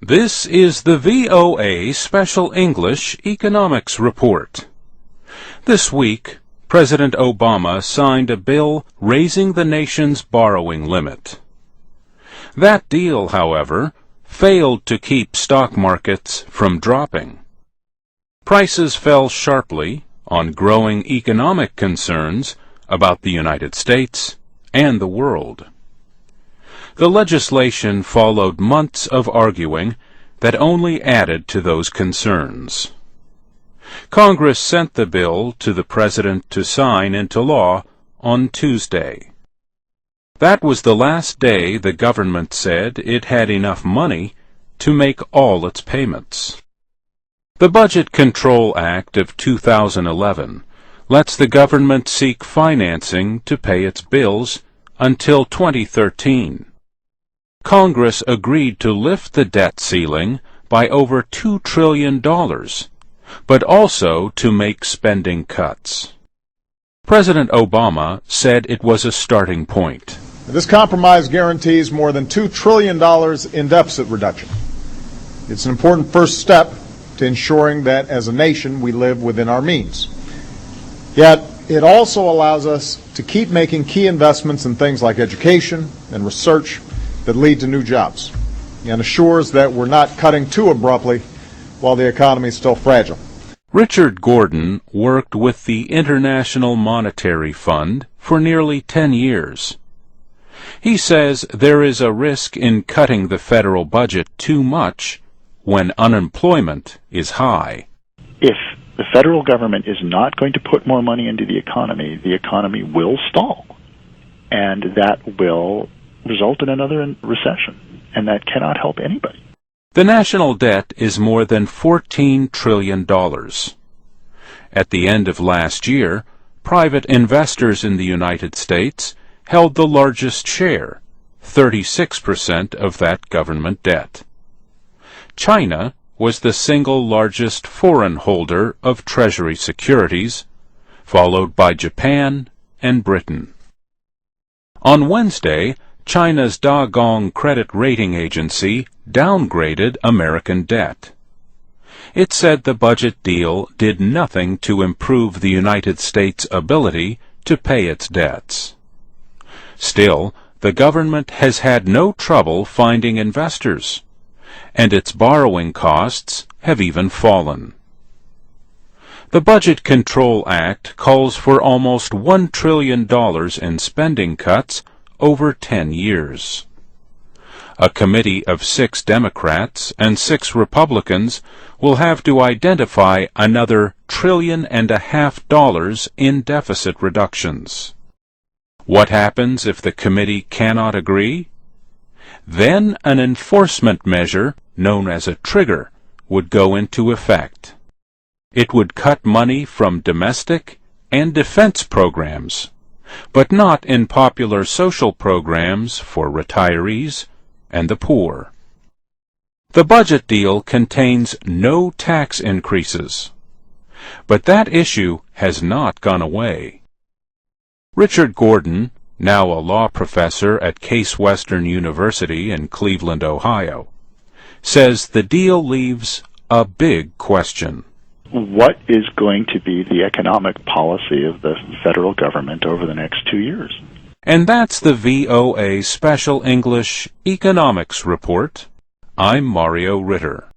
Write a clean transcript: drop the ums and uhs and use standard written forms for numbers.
This is the VOA Special English Economics Report. This week, President Obama signed a bill raising the nation's borrowing limit. That deal, however, failed to keep stock markets from dropping. Prices fell sharply on growing economic concerns about the United States and the world. The legislation followed months of arguing that only added to those concerns. Congress sent the bill to the President to sign into law on Tuesday. That was the last day the government said it had enough money to make all its payments. The Budget Control Act of 2011 lets the government seek financing to pay its bills until 2013. Congress agreed to lift the debt ceiling by over $2 trillion, but also to make spending cuts. President Obama said it was a starting point. This compromise guarantees more than $2 trillion in deficit reduction. It's an important first step to ensuring that as a nation we live within our means. Yet it also allows us to keep making key investments in things like education and research that lead to new jobs, and assures that we're not cutting too abruptly while the economy is still fragile. Richard Gordon worked with the International Monetary Fund for nearly 10 years. He says there is a risk in cutting the federal budget too much when unemployment is high. If the federal government is not going to put more money into the economy will stall, and that will result in another recession, and that cannot help anybody. The national debt is more than $14 trillion. At the end of last year, private investors in the United States held the largest share, 36% of that government debt. China was the single largest foreign holder of Treasury securities, followed by Japan and Britain. On Wednesday, China's Da-Gong credit rating agency downgraded American debt. It said the budget deal did nothing to improve the United States' ability to pay its debts. Still, the government has had no trouble finding investors, and its borrowing costs have even fallen. The Budget Control Act calls for almost $1 trillion in spending cuts over 10 years. A committee of 6 Democrats and 6 Republicans will have to identify another $1.5 trillion in deficit reductions. What happens if the committee cannot agree? Then an enforcement measure, known as a trigger, would go into effect. It would cut money from domestic and defense programs, but not in popular social programs for retirees and the poor. The budget deal contains no tax increases, but that issue has not gone away. Richard Gordon, now a law professor at Case Western University in Cleveland, Ohio, says the deal leaves a big question. What is going to be the economic policy of the federal government over the next 2 years? And that's the VOA Special English Economics Report. I'm Mario Ritter.